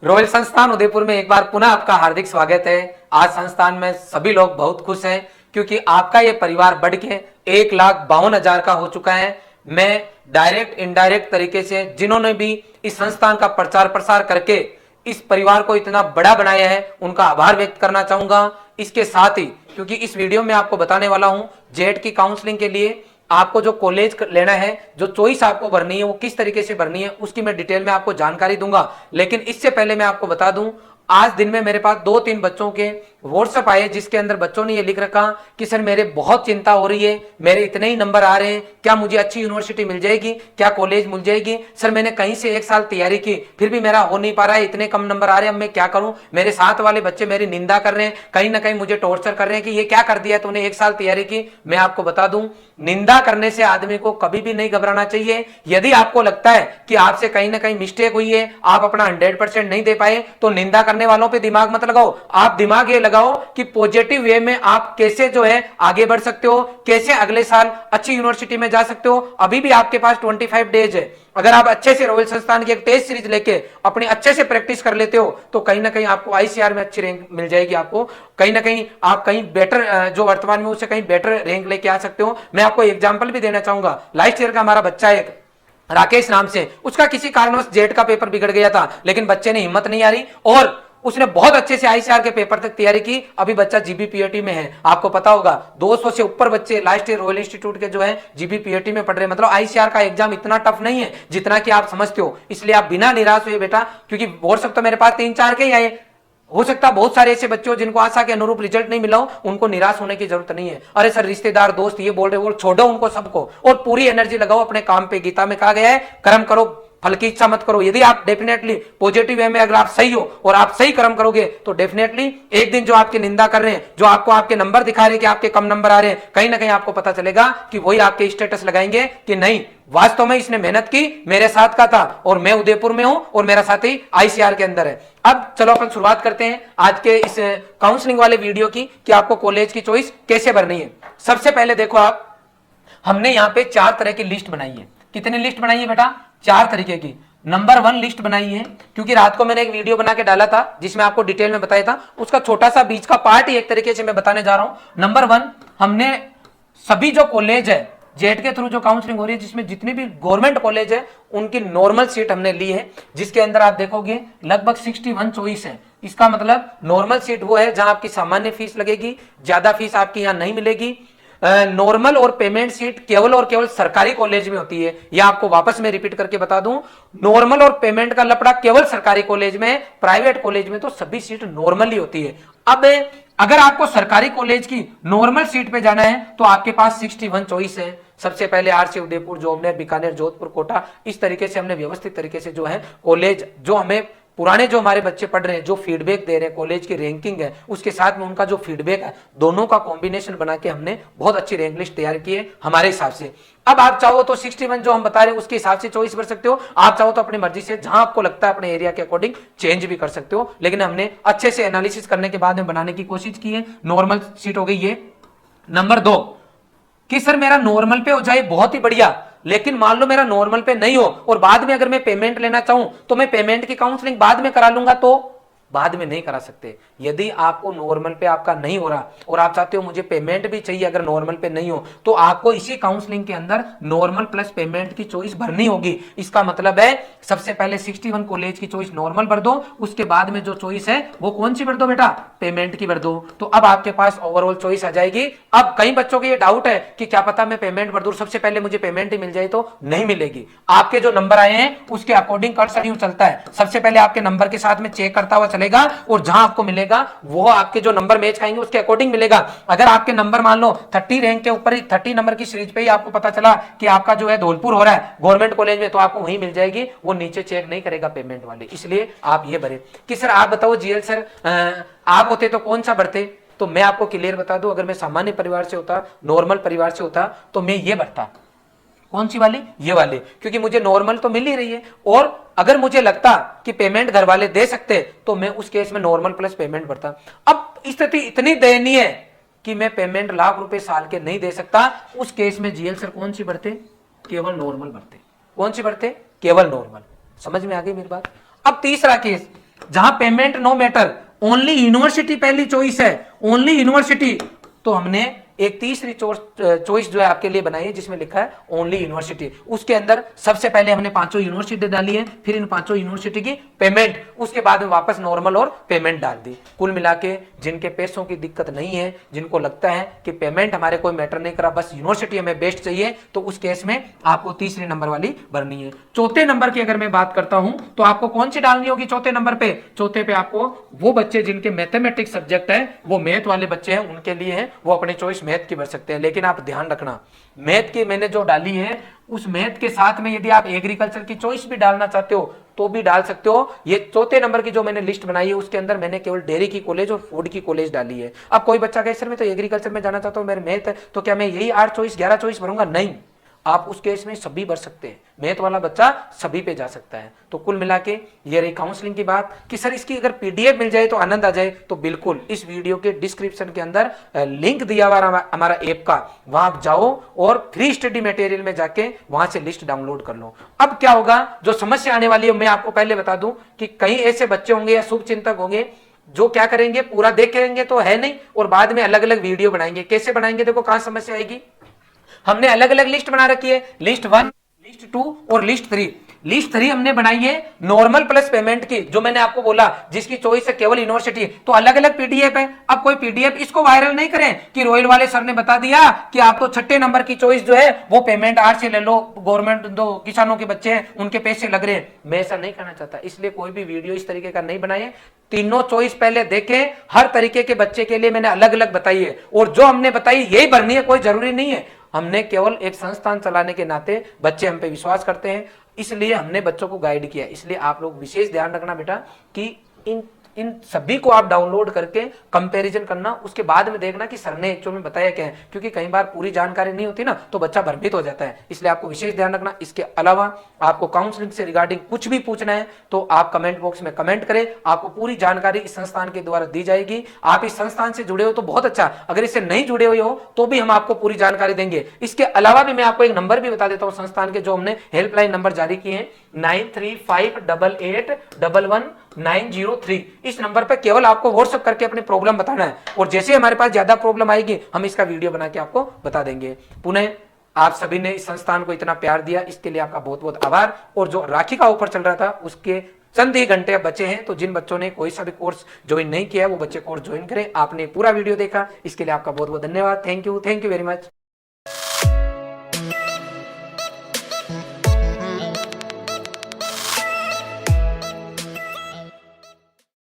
Royal संस्थान उदयपुर में एक बार पुनः आपका हार्दिक स्वागत है। आज संस्थान में सभी लोग बहुत खुश हैं क्योंकि आपका ये परिवार बढ़ के 1,52,000 का हो चुका है। मैं डायरेक्ट इनडायरेक्ट तरीके से जिन्होंने भी इस संस्थान का प्रचार प्रसार करके इस परिवार को इतना बड़ा बनाया है उनका आभार व्यक्त करना चाहूंगा। इसके साथ ही क्योंकि इस वीडियो में आपको बताने वाला हूं जेट की काउंसलिंग के लिए आपको जो कॉलेज लेना है, जो चॉइस आपको भरनी है वो किस तरीके से भरनी है उसकी मैं डिटेल में आपको जानकारी दूंगा। लेकिन इससे पहले मैं आपको बता दूं, आज दिन में मेरे पास 2-3 बच्चों के व्हाट्सएप आए जिसके अंदर बच्चों ने ये लिख रखा कि सर मेरे बहुत चिंता हो रही है, मेरे इतने ही नंबर आ रहे हैं, क्या मुझे अच्छी यूनिवर्सिटी मिल जाएगी, क्या कॉलेज मिल जाएगी। सर मैंने कहीं से 1 साल तैयारी की फिर भी मेरा हो नहीं पा रहा है, इतने कम नंबर आ रहे हैं, अब मैं क्या करूं। मेरे साथ वाले बच्चे मेरी निंदा कर रहे हैं, कहीं ना कहीं मुझे टॉर्चर कर रहे हैं कि ये क्या कर दिया तूने, 1 साल तैयारी की। मैं आपको बता दूं, निंदा करने से आदमी को कभी भी नहीं घबराना चाहिए। यदि आपको लगता है कि आपसे कहीं ना कहीं मिस्टेक हुई है, आप अपना 100% नहीं दे पाए, तो निंदा करने वालों पे दिमाग मत लगाओ। आप दिमाग ये लगाओ कि पॉजिटिव वे में आप कैसे जो है आगे बढ़ सकते हो, कैसे अगले साल अच्छी यूनिवर्सिटी में जा सकते हो। अभी भी आपके पास 25 डेज है। अगर आप अच्छे से रॉयल संस्थान की एक टेस्ट सीरीज लेके अपनी अच्छे से प्रैक्टिस कर लेते हो तो कहीं ना कहीं आपको आईसीआर में अच्छी रैंक मिल जाएगी। आपको कहीं ना कहीं आप कहीं बेटर जो वर्तमान में उससे कहीं बेटर रैंक लेके आ सकते हो। मैं आपको एग्जांपल भी देना चाहूंगा। लास्ट ईयर का हमारा बच्चा एक राकेश नाम से, उसका किसी कारणवश जेट का पेपर बिगड़ गया था, लेकिन बच्चे ने हिम्मत नहीं हारी और उसने बहुत अच्छे से आईसीआर के पेपर तक तैयारी की। अभी बच्चा जीबीपीएटी में है। आपको पता होगा 200 से ऊपर बच्चे लास्ट ईयर रॉयल इंस्टीट्यूट के जो है जीबीपीएटी में पढ़ रहे हैं। मतलब आईसीआर का एग्जाम इतना टफ नहीं है जितना कि आप समझते हो। इसलिए आप बिना निराश हुए बेटा, क्योंकि व्हाट्सएप तो मेरे पास 3-4 के ही आए, हो सकता है बहुत सारे ऐसे बच्चे हो जिनको आशा के अनुरूप रिजल्ट नहीं मिला हो, उनको निराश होने की जरूरत नहीं है। अरे सर रिश्तेदार दोस्त ये बोल रहे हो, छोड़ो उनको सबको और पूरी एनर्जी लगाओ अपने काम पे। गीता में कहा गया है कर्म करो फल की इच्छा मत करो। यदि आप डेफिनेटली पॉजिटिव वे में अगर आप सही हो और आप सही कर्म करोगे तो डेफिनेटली एक दिन जो आपकी निंदा कर रहे हैं, जो आपको आपके नंबर दिखा रहे हैं कि आपके कम नंबर आ रहे हैं, कहीं ना कहीं आपको पता चलेगा कि वही आपके स्टेटस लगाएंगे कि नहीं वास्तव में इसने मेहनत की, मेरे साथ का था और मैं उदयपुर में हूं और मेरा साथी आईसीआर के अंदर है। अब चलो अपन शुरुआत करते हैं आज के इस काउंसलिंग वाले वीडियो की कि आपको कॉलेज की चॉइस कैसे भरनी है। सबसे पहले देखो आप, हमने यहाँ पे 4 तरह की लिस्ट बनाई है। कितनी लिस्ट बनाई है बेटा? 4 तरीके की। नंबर 1 लिस्ट बनाई है क्योंकि रात को मैंने एक वीडियो बना के डाला था जिसमें आपको डिटेल में बताया था, उसका छोटा सा बीच का पार्ट ही एक तरीके से मैं बताने जा रहा हूं। नंबर 1, हमने सभी जो कॉलेज है जेट के थ्रू जो काउंसलिंग हो रही है जिसमें जितनी भी गवर्नमेंट कॉलेज है उनकी नॉर्मल सीट हमने ली है, जिसके अंदर आप देखोगे लगभग 61 चॉइस है। इसका मतलब नॉर्मल सीट वो है जहां आपकी सामान्य फीस लगेगी, ज्यादा फीस आपकी यहां नहीं मिलेगी। नॉर्मल और पेमेंट सीट केवल और केवल सरकारी कॉलेज में होती है। यह आपको वापस में रिपीट करके बता दूं, नॉर्मल और पेमेंट का लफड़ा केवल सरकारी कॉलेज में, प्राइवेट कॉलेज में तो सभी सीट नॉर्मल ही होती है। अब अगर आपको सरकारी कॉलेज की नॉर्मल सीट पे जाना है तो आपके पास 61 चॉइस है। सबसे पहले आरसी उदयपुर, जोबनेर, बीकानेर, जोधपुर, कोटा, इस तरीके से हमने व्यवस्थित तरीके से जो है कॉलेज, जो हमें पुराने जो हमारे बच्चे पढ़ रहे हैं, जो फीडबैक दे रहे हैं, कॉलेज की रैंकिंग है उसके साथ में उनका जो फीडबैक है, दोनों का कॉम्बिनेशन बना के हमने बहुत अच्छी रैंक लिस्ट तैयार की है हमारे हिसाब से। अब आप चाहो तो 61 जो हम बता रहे हैं उसके हिसाब से चॉइस कर सकते हो। आप चाहो तो अपनी मर्जी से जहां आपको लगता है अपने एरिया के अकॉर्डिंग चेंज भी कर सकते हो। लेकिन हमने अच्छे से एनालिसिस करने के बाद में बनाने की कोशिश की है। नॉर्मल सीट हो गई ये। नंबर 2 कि सर मेरा नॉर्मल पे हो जाए बहुत ही बढ़िया, लेकिन मान लो मेरा नॉर्मल पे नहीं हो और बाद में अगर मैं पेमेंट लेना चाहूं तो मैं पेमेंट की काउंसलिंग बाद में करा लूंगा, तो बाद में नहीं करा सकते। यदि आपको नॉर्मल पे आपका नहीं हो रहा और आप चाहते हो मुझे पेमेंट भी चाहिए, अगर नॉर्मल पे नहीं हो तो आपको इसी काउंसलिंग के अंदर नॉर्मल प्लस पेमेंट की चॉइस भरनी होगी। इसका मतलब है सबसे पहले 61 कॉलेज की चॉइस नॉर्मल भर दो, उसके बाद में जो चॉइस है वो कौन सी भर दो बेटा? पेमेंट की भर दो। तो अब आपके पास ओवरऑल चॉइस आ जाएगी। अब कई बच्चों को ये डाउट है कि क्या पता मैं पेमेंट भर दूं, सबसे पहले मुझे पेमेंट ही मिल जाए, तो नहीं मिलेगी। आपके जो नंबर आए हैं उसके अकॉर्डिंग कर्सर यूं चलता है। सबसे पहले आपके नंबर के साथ में चेक करता हुआ चलेगा और जहां आपको मिलेगा वो आपके जो नंबर मैच खाएंगे उसके अकॉर्डिंग मिलेगा। अगर आपके नंबर मान लो 30 रैंक के ऊपर ही 30 नंबर की सीरीज पे ही आपको पता चला कि आपका जो है धौलपुर हो रहा है गवर्नमेंट कॉलेज में, तो आपको वहीं मिल जाएगी, वो नीचे चेक नहीं करेगा पेमेंट वाले। इसलिए आप ये भरे कि सर आप बताओ जीएल सर आप होते तो कौन सा भरते? तो मैं आपको क्लियर बता दूं, अगर मैं सामान्य परिवार से होता, नॉर्मल परिवार से होता, तो मैं ये भरता। कौन सी वाली? ये वाली, क्योंकि मुझे नॉर्मल तो मिल ही रही है और अगर मुझे लगता कि पेमेंट घर वाले दे सकते तो मैं उस केस में नॉर्मल प्लस पेमेंट भरता। अब स्थिति इतनी दयनीय है कि मैं पेमेंट लाख रुपए साल के नहीं दे सकता, उस केस में जीएल सर कौन सी भरते? केवल नॉर्मल भरते। कौन सी भरते? केवल नॉर्मल। समझ में आ गई मेरी बात? अब तीसरा केस, जहां payment no matter, only university पहली चॉइस है, ओनली यूनिवर्सिटी, तो हमने एक तीसरी चॉइस जो है आपके लिए बनाई है जिसमें लिखा है ओनली यूनिवर्सिटी। उसके अंदर सबसे पहले हमने पांचों यूनिवर्सिटी डाली है, फिर इन पांचों यूनिवर्सिटी की पेमेंट, उसके बाद में वापस नॉर्मल और पेमेंट डाल दी। कुल मिला के जिनके पैसों की दिक्कत नहीं है, जिनको लगता है कि पेमेंट हमारे कोई मैटर नहीं करा, बस यूनिवर्सिटी हमें बेस्ट चाहिए, तो उस केस में आपको तीसरे नंबर वाली भरनी है। चौथे नंबर की अगर मैं बात करता हूं तो आपको कौन सी डालनी होगी चौथे नंबर पे? चौथे पे आपको वो बच्चे जिनके मैथमेटिक्स सब्जेक्ट है, वो मैथ वाले बच्चे हैं, उनके लिए है, वो अपनी चॉइस मैथ की भर सकते हैं। लेकिन आप ध्यान रखना, मैथ की मैंने जो डाली है उस मैथ के साथ में यदि आप एग्रीकल्चर की चॉइस भी डालना चाहते हो तो भी डाल सकते हो। ये चौथे नंबर की जो मैंने लिस्ट बनाई है उसके अंदर मैंने केवल डेयरी की कॉलेज और फूड की कॉलेज डाली है। अब कोई बच्चा कहे सर मैं तो एग्रीकल्चर में जाना चाहता हूं, मेरे मैथ है, तो क्या मैं यही 8 चॉइस 11 चॉइस भरूंगा? नहीं, आप उस केस में सभी भर सकते हैं, मैथ वाला बच्चा सभी पे जा सकता है। तो कुल मिला के ये रही काउंसलिंग की बात कि सर इसकी अगर पीडीएफ मिल जाए तो आनंद आ जाए, तो बिल्कुल इस वीडियो के डिस्क्रिप्शन के अंदर लिंक दिया हुआ हमारा ऐप का, वहां आप जाओ और फ्री स्टडी मटेरियल में जाके वहां से लिस्ट डाउनलोड कर लो। अब क्या होगा, जो समस्या आने वाली है मैं आपको पहले बता दूं कि कई ऐसे बच्चे होंगे या शुभ चिंतक होंगे जो क्या करेंगे, पूरा देखेंगे तो है नहीं और बाद में अलग अलग वीडियो बनाएंगे। कैसे बनाएंगे? देखो कहां समस्या आएगी, हमने अलग अलग लिस्ट बना रखी है, लिस्ट 1, लिस्ट 2 और लिस्ट 3। लिस्ट 3 हमने बनाई है नॉर्मल प्लस पेमेंट की, जो मैंने आपको बोला जिसकी चॉइस है केवल यूनिवर्सिटी, तो अलग अलग पीडीएफ है। अब कोई पीडीएफ इसको वायरल नहीं करें कि रोयल वाले सर ने बता दिया कि आप तो छठे नंबर की चॉइस जो है वो पेमेंट आर से ले लो, गवर्नमेंट दो किसानों के बच्चे हैं उनके पैसे लग रहे हैं। मैं ऐसा नहीं करना चाहता, इसलिए कोई भी वीडियो इस तरीके का नहीं बनाए। तीनों चॉइस पहले देखें, हर तरीके के बच्चे के लिए मैंने अलग अलग बताई है और जो हमने बताई यही भरनी है, कोई जरूरी नहीं है। हमने केवल एक संस्थान चलाने के नाते बच्चे हम पे विश्वास करते हैं, इसलिए हमने बच्चों को गाइड किया। इसलिए आप लोग विशेष ध्यान रखना बेटा कि इन सभी को आप डाउनलोड करके कंपैरिजन करना, उसके बाद में देखना कि सर ने एक्चुअल में बताया क्या है, क्योंकि कई बार पूरी जानकारी नहीं होती ना तो बच्चा भ्रमित हो जाता है। इसलिए आपको विशेष ध्यान रखना। इसके अलावा आपको काउंसलिंग से रिगार्डिंग कुछ भी पूछना है तो आप कमेंट बॉक्स में कमेंट करें, आपको पूरी जानकारी इस संस्थान के द्वारा दी जाएगी। आप इस संस्थान से जुड़े हो तो बहुत अच्छा, अगर इससे नहीं जुड़े हुए हो तो भी हम आपको पूरी जानकारी देंगे। इसके अलावा भी मैं आपको एक नंबर भी बता देता हूं संस्थान के, जो हमने हेल्पलाइन नंबर जारी किए हैं 9358811903। इस नंबर पर केवल आपको व्हाट्सएप करके अपनी प्रॉब्लम बताना है और जैसे हमारे पास ज्यादा प्रॉब्लम आएगी हम इसका वीडियो बना के आपको बता देंगे। पुनः आप सभी ने इस संस्थान को इतना प्यार दिया, इसके लिए आपका बहुत बहुत आभार। और जो राखी का ऑफर चल रहा था उसके चंद ही घंटे बचे हैं, तो जिन बच्चों ने कोई सा भी कोर्स ज्वाइन नहीं किया वो बच्चे कोर्स ज्वाइन करें। आपने पूरा वीडियो देखा, इसके लिए आपका बहुत बहुत धन्यवाद। Thank you very much.